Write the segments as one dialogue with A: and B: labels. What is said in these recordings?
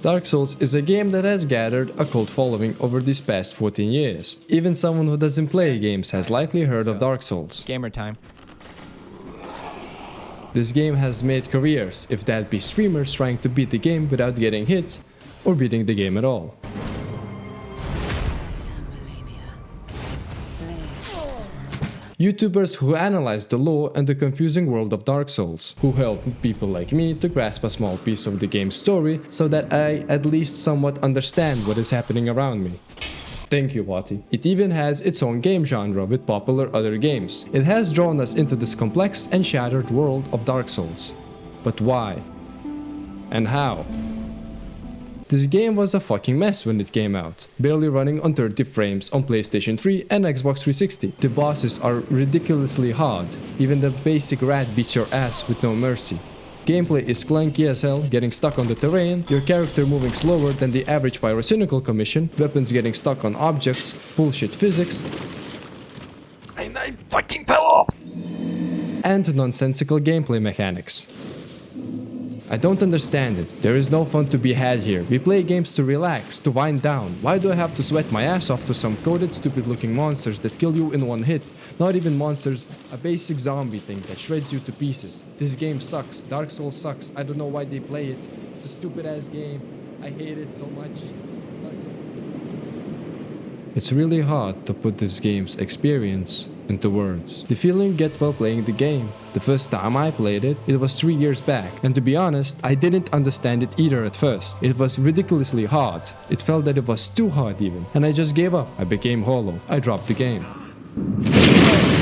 A: Dark Souls is a game that has gathered a cult following over these past 14 years. Even someone who doesn't play games has likely heard of Dark Souls.
B: Gamer time.
A: This game has made careers, if that be streamers trying to beat the game without getting hit, or beating the game at all. YouTubers who analyze the lore and the confusing world of Dark Souls, who help people like me to grasp a small piece of the game's story so that I at least somewhat understand what is happening around me. Thank you, Vaati. It even has its own game genre with popular other games. It has drawn us into this complex and shattered world of Dark Souls. But why? And how? This game was a fucking mess when it came out, barely running on 30 frames on PlayStation 3 and Xbox 360. The bosses are ridiculously hard, even the basic rat beats your ass with no mercy. Gameplay is clunky as hell, getting stuck on the terrain, your character moving slower than the average pyrocynical commission, weapons getting stuck on objects, bullshit physics,
B: And I fucking fell off!
A: and nonsensical gameplay mechanics. I don't understand it. There is no fun to be had here. We play games to relax, to wind down. Why do I have to sweat my ass off to some coded stupid looking monsters that kill you in one hit? Not even monsters, a basic zombie thing that shreds you to pieces. This game sucks. Dark Souls sucks. I don't know why they play it. It's a stupid ass game. I hate it so much. Dark Souls. It's really hard to put this game's experience into words. The feeling you get while playing the game. The first time I played it, it was 3 years back, and to be honest, I didn't understand it either at first. It was ridiculously hard. It felt that it was too hard even, and I just gave up. I became hollow. I dropped the game.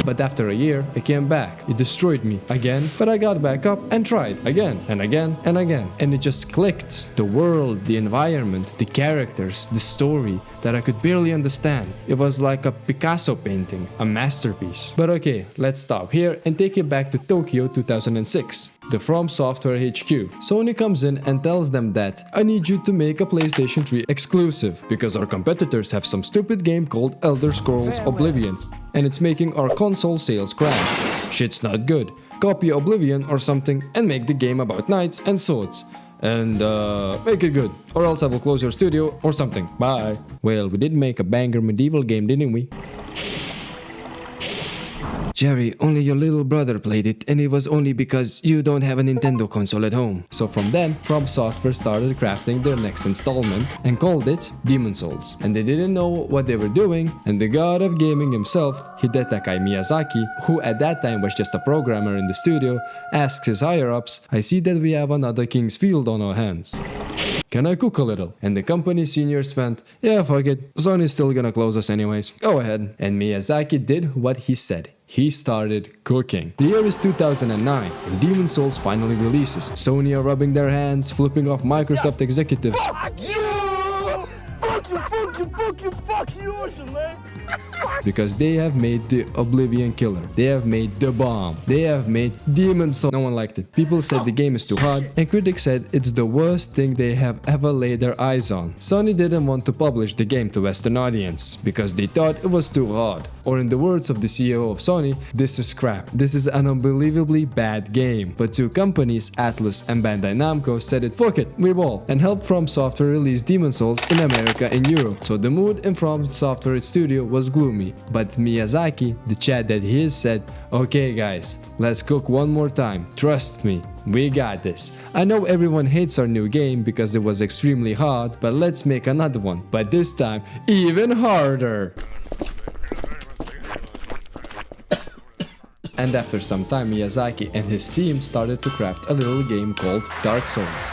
A: But after a year, I came back. It destroyed me again, but I got back up and tried again and again and again. And it just clicked. The world, the environment, the characters, the story that I could barely understand. It was like a Picasso painting, a masterpiece. But okay, let's stop here and take it back to Tokyo 2006. The From Software HQ. Sony comes in and tells them that I need you to make a PlayStation 3 exclusive because our competitors have some stupid game called Elder Scrolls Oblivion and it's making our console sales crash. Shit's not good. Copy Oblivion or something and make the game about knights and swords. And make it good, or else I will close your studio or something. Bye. Well, we did make a banger medieval game, didn't we? Jerry, only your little brother played it, and it was only because you don't have a Nintendo console at home. So from then, From Software started crafting their next installment and called it Demon Souls. And they didn't know what they were doing, and the god of gaming himself, Hidetaka Miyazaki, who at that time was just a programmer in the studio, asked his higher-ups, I see that we have another King's Field on our hands. Can I cook a little? And the company seniors went, yeah, fuck it, Sony's still gonna close us anyways. Go ahead. And Miyazaki did what he said. He started cooking. The year is 2009 and Demon Souls finally releases. Sony are rubbing their hands, flipping off Microsoft executives.
C: Fuck you! Fuck you, fuck you, fuck you, fuck you, man!
A: Because they have made the Oblivion Killer. They have made the bomb. They have made Demon Souls. No one liked it. People said the game is too hard, and critics said it's the worst thing they have ever laid their eyes on. Sony didn't want to publish the game to Western audience because they thought it was too hard. Or in the words of the CEO of Sony, this is crap. This is an unbelievably bad game. But two companies, Atlus and Bandai Namco, said it, fuck it, we ball, and helped From Software release Demon Souls in America and Europe. So the mood in From Software studio was gloomy. But Miyazaki, the Chad that he is, said, okay guys, let's cook one more time. Trust me, we got this. I know everyone hates our new game because it was extremely hard, but let's make another one. But this time, even harder. And after some time, Miyazaki and his team started to craft a little game called Dark Souls.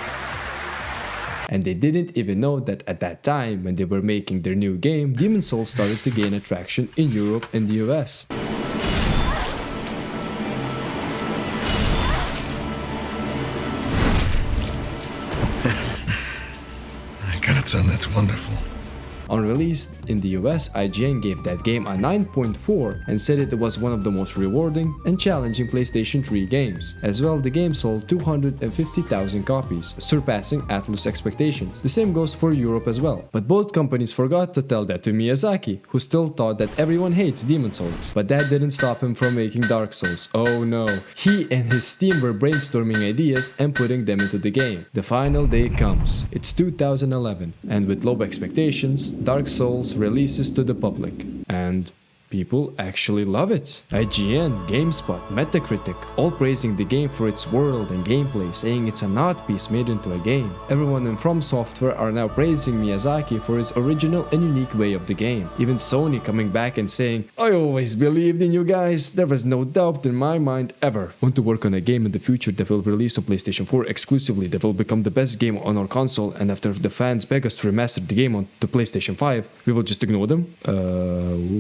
A: And they didn't even know that at that time, when they were making their new game, Demon Souls started to gain attraction in Europe and the US.
D: My God, son, that's wonderful.
A: On release in the US, IGN gave that game a 9.4 and said it was one of the most rewarding and challenging PlayStation 3 games. As well, the game sold 250,000 copies, surpassing Atlus expectations. The same goes for Europe as well. But both companies forgot to tell that to Miyazaki, who still thought that everyone hates Demon Souls. But that didn't stop him from making Dark Souls. Oh no. He and his team were brainstorming ideas and putting them into the game. The final day comes. It's 2011, and with low expectations, Dark Souls releases to the public. And people actually love it. IGN, GameSpot, Metacritic, all praising the game for its world and gameplay, saying it's an art piece made into a game. Everyone in From Software are now praising Miyazaki for his original and unique way of the game. Even Sony coming back and saying, "I always believed in you guys, there was no doubt in my mind ever." Want to work on a game in the future that will release on PlayStation 4 exclusively, that will become the best game on our console, and after the fans beg us to remaster the game on to PlayStation 5, we will just ignore them?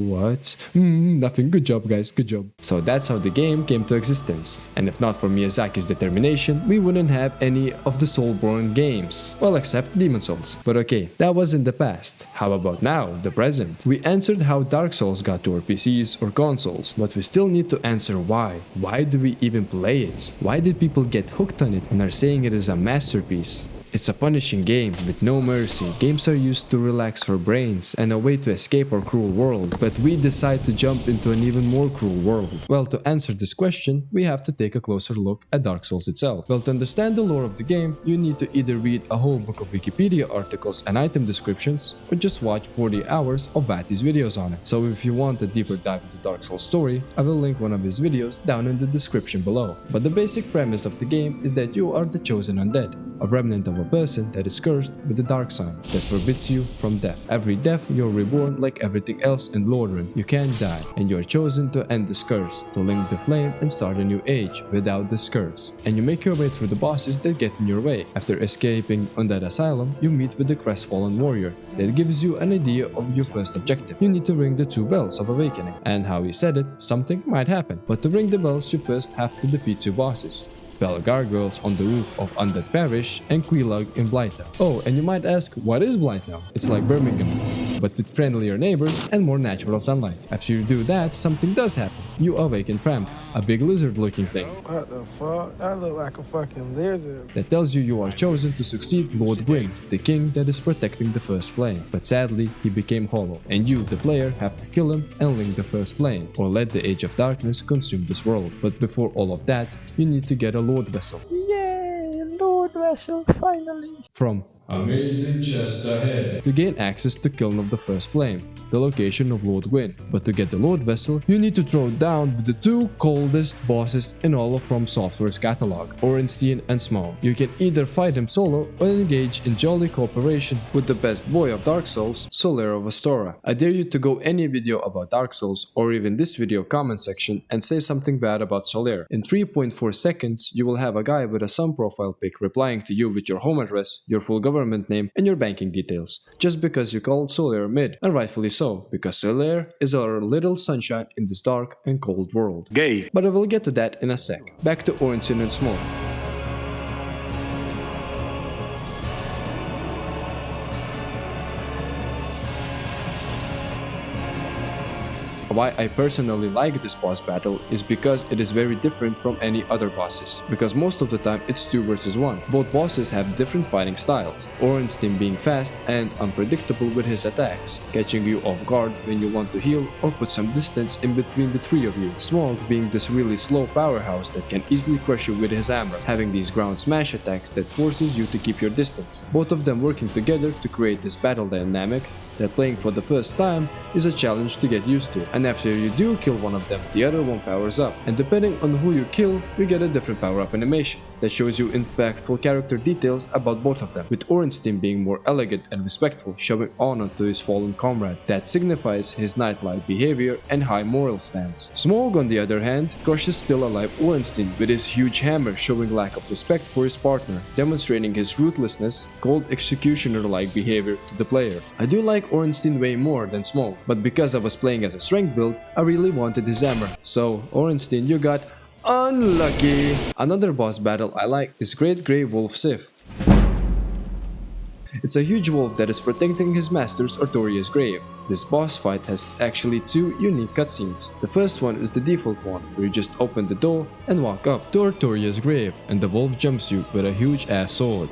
A: What? Nothing. Good job, guys. Good job. So that's how the game came to existence. And if not for Miyazaki's determination, we wouldn't have any of the Soulborn games. Well, except Demon Souls. But okay, that was in the past. How about now, the present? We answered how Dark Souls got to our PCs or consoles, but we still need to answer why. Why do we even play it? Why did people get hooked on it and are saying it is a masterpiece? It's a punishing game with no mercy. Games are used to relax our brains and a way to escape our cruel world, but we decide to jump into an even more cruel world. Well, to answer this question, we have to take a closer look at Dark Souls itself. Well, to understand the lore of the game, you need to either read a whole book of Wikipedia articles and item descriptions, or just watch 40 hours of Vaati's videos on it. So if you want a deeper dive into Dark Souls story, I will link one of his videos down in the description below. But the basic premise of the game is that you are the chosen undead, a remnant of a person that is cursed with the dark sign that forbids you from death. Every death, you're reborn like everything else in Lordaeron. You can't die, and you're chosen to end this curse, to link the flame and start a new age without this curse. And you make your way through the bosses that get in your way. After escaping Undead Asylum, you meet with the crestfallen warrior that gives you an idea of your first objective. You need to ring the 2 bells of awakening, and how he said it, something might happen. But to ring the bells, you first have to defeat 2 bosses: Bell Gargoyles on the roof of Undead Parish and Quelaag in Blighttown. Oh, and you might ask, what is Blighttown? It's like Birmingham, but with friendlier neighbors and more natural sunlight. After you do that, something does happen. You awaken Tramp, a big lizard-looking thing.
C: What the fuck? That look like a fucking lizard.
A: That tells you are chosen to succeed Lord Gwyn, the king that is protecting the first flame. But sadly, he became hollow, and you, the player, have to kill him and link the first flame, or let the Age of Darkness consume this world. But before all of that, you need to get a Lord Vessel.
C: Yay, Lord Vessel, finally.
A: From Amazing Chest Ahead to gain access to Kiln of the First Flame, the location of Lord Gwyn. But to get the Lord Vessel, you need to throw down with the 2 coldest bosses in all of From Software's catalog, Orenstein and Smaug. You can either fight him solo or engage in jolly cooperation with the best boy of Dark Souls, Solaire of Astora. I dare you to go any video about Dark Souls or even this video comment section and say something bad about Solaire. In 3.4 seconds, you will have a guy with a sun profile pic replying to you with your home address, your full government name, and your banking details, just because you called Solaire mid, and rightfully so, because Solaire is our little sunshine in this dark and cold world.
B: Gay.
A: But I will get to that in a sec. Back to Orenstein and Smaug. Why I personally like this boss battle is because it is very different from any other bosses, because most of the time it's 2 versus 1. Both bosses have different fighting styles, Orenstein being fast and unpredictable with his attacks, catching you off guard when you want to heal or put some distance in between the 3 of you. Smaug being this really slow powerhouse that can easily crush you with his hammer, having these ground smash attacks that forces you to keep your distance. Both of them working together to create this battle dynamic that playing for the first time is a challenge to get used to, and after you do kill one of them, the other one powers up, and depending on who you kill, you get a different power-up animation that shows you impactful character details about both of them, with Orenstein being more elegant and respectful, showing honor to his fallen comrade that signifies his knight-like behavior and high moral stance. Smaug, on the other hand, crushes still alive Orenstein with his huge hammer, showing lack of respect for his partner, demonstrating his ruthlessness, cold executioner-like behavior to the player. I do like Orenstein way more than Smaug, but because I was playing as a strength build, I really wanted his hammer. So, Orenstein, you got unlucky. Another boss battle I like is Great Grey Wolf Sith. It's a huge wolf that is protecting his master's Artoria's grave. This boss fight has actually two unique cutscenes. The first one is the default one, where you just open the door and walk up to Artoria's grave and the wolf jumps you with a huge ass sword.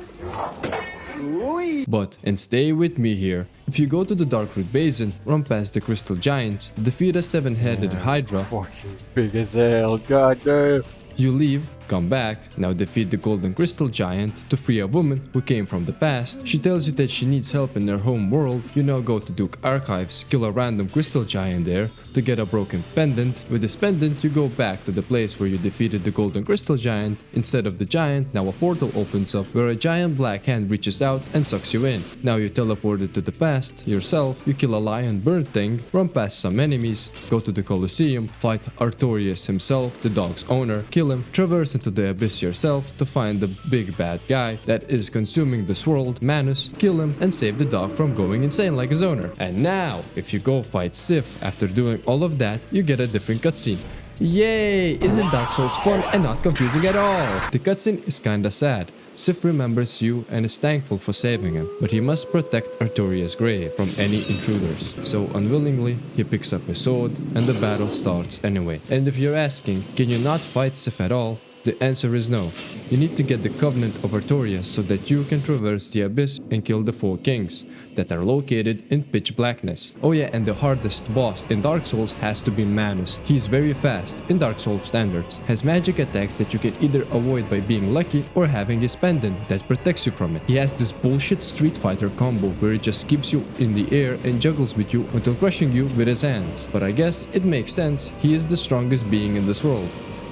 A: But, and stay with me here, if you go to the Darkroot Basin, run past the Crystal Giant, defeat a 7-headed Hydra,
B: Fucking big as hell, goddamn.
A: you leave, come back, now defeat the Golden Crystal Giant to free a woman who came from the past. She tells you that she needs help in her home world. You now go to Duke Archives, kill a random Crystal Giant there to get a broken pendant. With this pendant, you go back to the place where you defeated the Golden Crystal Giant. Instead of the giant, now a portal opens up where a giant black hand reaches out and sucks you in. Now you teleported to the past yourself, you kill a lion bird thing, run past some enemies, go to the Colosseum, fight Artorias himself, the dog's owner, kill him, traverse into the abyss yourself to find the big bad guy that is consuming this world, Manus, kill him and save the dog from going insane like his owner. And now, if you go fight Sif after doing all of that, you get a different cutscene. Yay! Isn't Dark Souls fun and not confusing at all? The cutscene is kinda sad. Sif remembers you and is thankful for saving him, but he must protect Artoria's grave from any intruders. So unwillingly, he picks up his sword and the battle starts anyway. And if you're asking, can you not fight Sif at all? The answer is no. You need to get the Covenant of Artoria so that you can traverse the abyss and kill the 4 kings that are located in pitch blackness. Oh yeah, and the hardest boss in Dark Souls has to be Manus. He's very fast in Dark Souls standards, has magic attacks that you can either avoid by being lucky or having his pendant that protects you from it. He has this bullshit Street Fighter combo where he just keeps you in the air and juggles with you until crushing you with his hands. But I guess it makes sense, he is the strongest being in this world.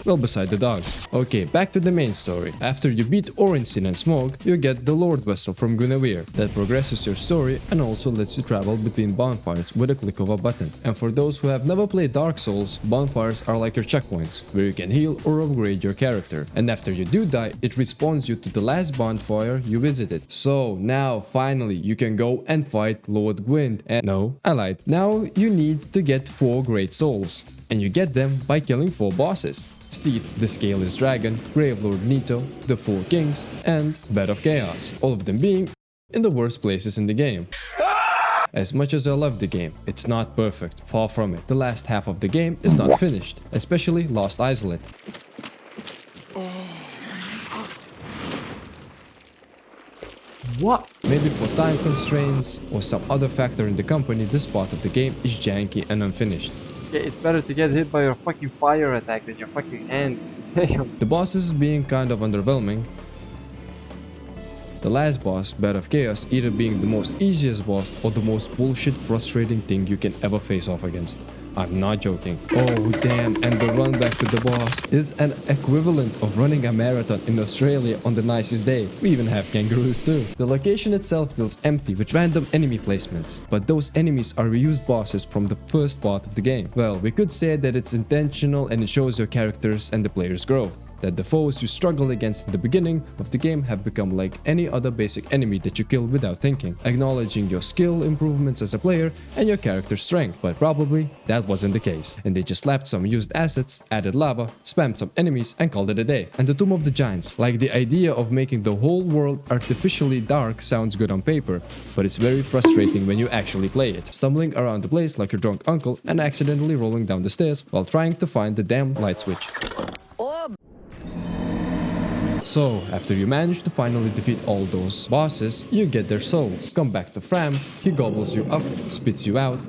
A: Well, beside the dogs. Okay, back to the main story. After you beat Orinsin and Smog, you get the Lord Vessel from Guinevere that progresses your story and also lets you travel between bonfires with a click of a button. And for those who have never played Dark Souls, bonfires are like your checkpoints, where you can heal or upgrade your character. And after you do die, it respawns you to the last bonfire you visited. So now, finally, you can go and fight Lord Gwyn. And no, I lied. Now you need to get 4 Great Souls. And you get them by killing 4 bosses. Seed, the Scaleless Dragon, Gravelord Nito, the 4 Kings, and Bed of Chaos, all of them being in the worst places in the game. As much as I love the game, it's not perfect, far from it. The last half of the game is not finished, especially Lost Isolate.
B: What?
A: Maybe for time constraints or some other factor in the company, this part of the game is janky and unfinished.
B: Yeah, it's better to get hit by your fucking fire attack than your fucking hand. Damn.
A: The bosses being kind of underwhelming. The last boss, Bed of Chaos, either being the most easiest boss or the most bullshit frustrating thing you can ever face off against. I'm not joking. Oh damn, and the run back to the boss is an equivalent of running a marathon in Australia on the nicest day. We even have kangaroos too. The location itself feels empty with random enemy placements, but those enemies are reused bosses from the first part of the game. Well, we could say that it's intentional and it shows your characters and the player's growth. That the foes you struggle against in the beginning of the game have become like any other basic enemy that you kill without thinking, acknowledging your skill improvements as a player and your character's strength, but probably that wasn't the case, and they just slapped some used assets, added lava, spammed some enemies and called it a day. And the Tomb of the Giants, like the idea of making the whole world artificially dark sounds good on paper, but it's very frustrating when you actually play it, stumbling around the place like your drunk uncle and accidentally rolling down the stairs while trying to find the damn light switch. So, after you manage to finally defeat all those bosses, you get their souls. Come back to Fram, he gobbles you up, spits you out.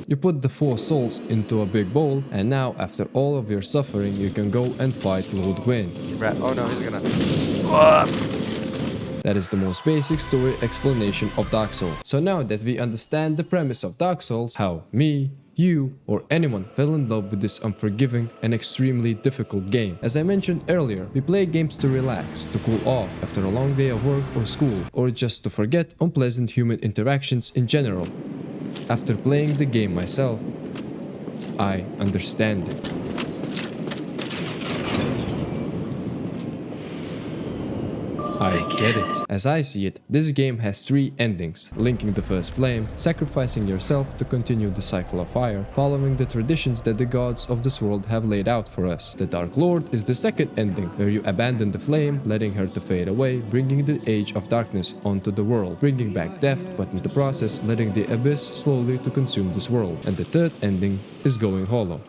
A: You put the 4 souls into a big bowl, and now, after all of your suffering, you can go and fight Lord Gwyn.
B: Oh no, he's gonna...
A: That is the most basic story explanation of Dark Souls. So now that we understand the premise of Dark Souls, how me, you, or anyone fell in love with this unforgiving and extremely difficult game. As I mentioned earlier, we play games to relax, to cool off after a long day of work or school, or just to forget unpleasant human interactions in general. After playing the game myself, I understand it. I get it. As I see it, this game has 3 endings: linking the first flame, sacrificing yourself to continue the cycle of fire, following the traditions that the gods of this world have laid out for us. The Dark Lord is the second ending, where you abandon the flame, letting her to fade away, bringing the age of darkness onto the world, bringing back death, but in the process letting the abyss slowly to consume this world. And the third ending is going hollow,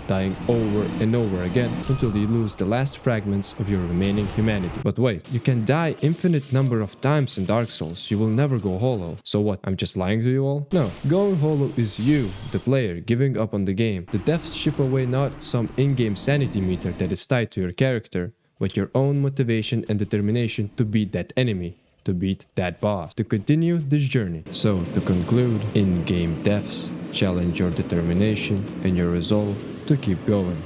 A: dying over and over again until you lose the last fragments of your remaining humanity. But wait, you can die infinite number of times in Dark Souls, you will never go hollow. So what, I'm just lying to you all? No, going hollow is you, the player, giving up on the game. The deaths chip away not some in-game sanity meter that is tied to your character, but your own motivation and determination to beat that enemy, to beat that boss, to continue this journey. So, to conclude, in-game deaths challenge your determination and your resolve to keep going.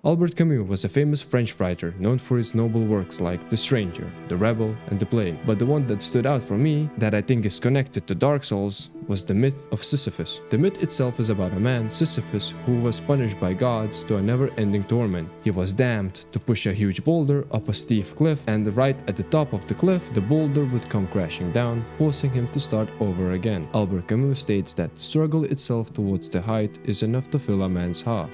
A: Albert Camus was a famous French writer known for his noble works like The Stranger, The Rebel, and The Plague. But the one that stood out for me, that I think is connected to Dark Souls, was the myth of Sisyphus. The myth itself is about a man, Sisyphus, who was punished by gods to a never-ending torment. He was damned to push a huge boulder up a steep cliff, and right at the top of the cliff, the boulder would come crashing down, forcing him to start over again. Albert Camus states that the struggle itself towards the height is enough to fill a man's heart.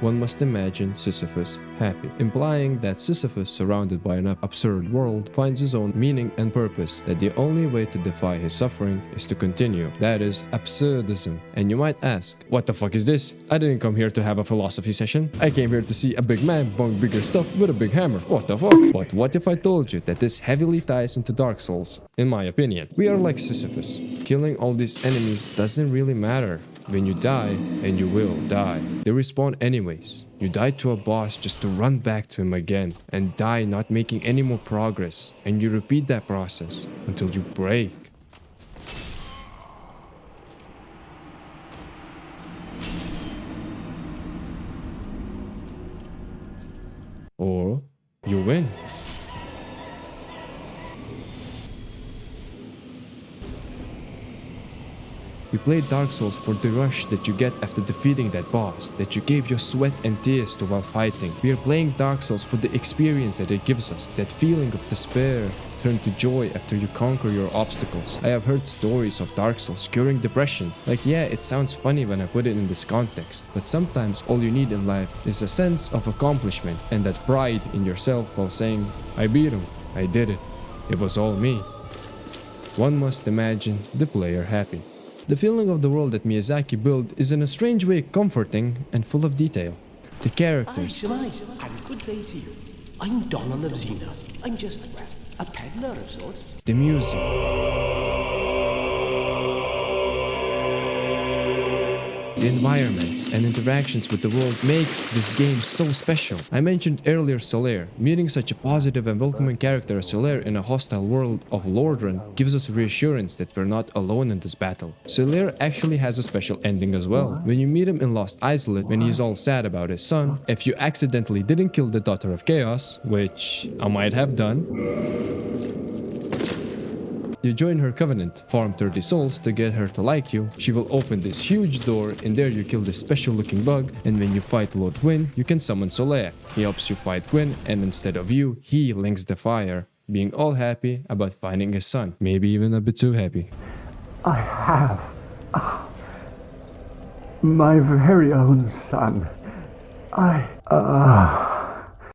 A: One must imagine Sisyphus happy, implying that Sisyphus, surrounded by an absurd world, finds his own meaning and purpose, that the only way to defy his suffering is to continue. That is absurdism. And you might ask, what the fuck is this? I didn't come here to have a philosophy session. I came here to see a big man bang bigger stuff with a big hammer. What the fuck? But what if I told you that this heavily ties into Dark Souls, in my opinion? We are like Sisyphus. Killing all these enemies doesn't really matter. When you die, and you will die, they respawn anyways. You die to a boss just to run back to him again, and die not making any more progress, and you repeat that process until you break. Or you win. We played Dark Souls for the rush that you get after defeating that boss, that you gave your sweat and tears to while fighting. We are playing Dark Souls for the experience that it gives us, that feeling of despair turned to joy after you conquer your obstacles. I have heard stories of Dark Souls curing depression. Like, yeah, it sounds funny when I put it in this context, but sometimes all you need in life is a sense of accomplishment and that pride in yourself while saying, I beat him, I did it, it was all me. One must imagine the player happy. The feeling of the world that Miyazaki built is in a strange way comforting and full of detail. The characters.
D: And good day to you. I'm Donald of Xena. I'm just a peddler of sorts.
A: The music. The environments and interactions with the world makes this game so special. I mentioned earlier Solaire. Meeting such a positive and welcoming character as Solaire in a hostile world of Lordran gives us reassurance that we're not alone in this battle. Solaire actually has a special ending as well. When you meet him in Lost Isolate, when he's all sad about his son, if you accidentally didn't kill the Daughter of Chaos, which I might have done, you join her covenant, farm 30 souls to get her to like you, she will open this huge door, and there you kill this special looking bug, and when you fight Lord Gwyn, you can summon Solaire. He helps you fight Gwyn, and instead of you, he links the fire, being all happy about finding his son. Maybe even a bit too happy.
C: I have my very own son.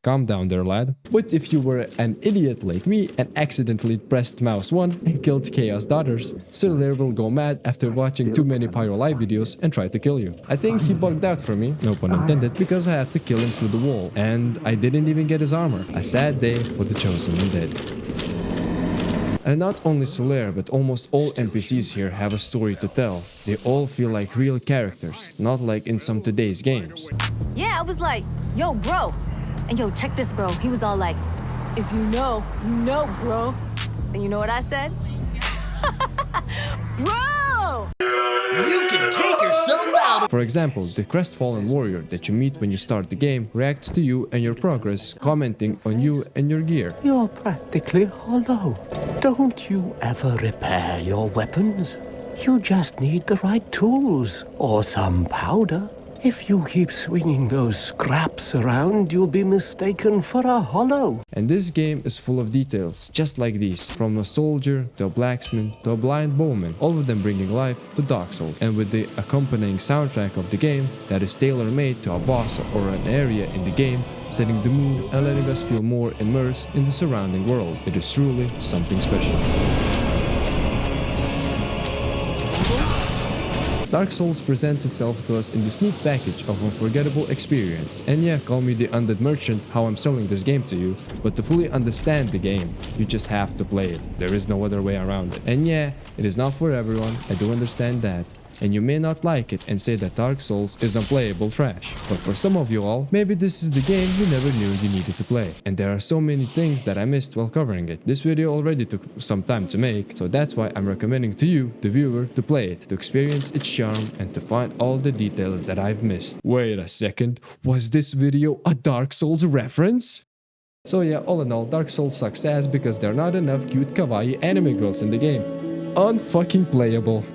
A: Calm down there, lad. What if you were an idiot like me and accidentally pressed mouse 1 and killed Chaos Daughters? Solaire will go mad after watching too many Pyro live videos and try to kill you. I think he bugged out for me, no pun intended, because I had to kill him through the wall, and I didn't even get his armor. A sad day for the chosen and dead. And not only Solaire, but almost all NPCs here have a story to tell. They all feel like real characters, not like in some today's games.
E: Yeah, I was like, yo, bro. And yo, check this, bro. He was all like, if you know, bro. And you know what I said? Bro!
D: You can take yourself out!
A: For example, the crestfallen warrior that you meet when you start the game reacts to you and your progress, commenting on you and your gear.
D: You're practically hollow. Don't you ever repair your weapons? You just need the right tools or some powder. If you keep swinging those scraps around, you'll be mistaken for a hollow.
A: And this game is full of details, just like these, from a soldier to a blacksmith to a blind bowman, all of them bringing life to Dark Souls. And with the accompanying soundtrack of the game that is tailor-made to a boss or an area in the game, setting the mood and letting us feel more immersed in the surrounding world. It is truly something special. Dark Souls presents itself to us in this neat package of unforgettable experience. And yeah, call me the undead merchant how I'm selling this game to you, but to fully understand the game, you just have to play it. There is no other way around it. And yeah, it is not for everyone, I do understand that. And you may not like it and say that Dark Souls is unplayable trash. But for some of you all, maybe this is the game you never knew you needed to play. And there are so many things that I missed while covering it. This video already took some time to make, so that's why I'm recommending to you, the viewer, to play it, to experience its charm and to find all the details that I've missed. Wait a second, was this video a Dark Souls reference? So yeah, all in all, Dark Souls sucks ass because there are not enough cute kawaii anime girls in the game. Unfucking playable.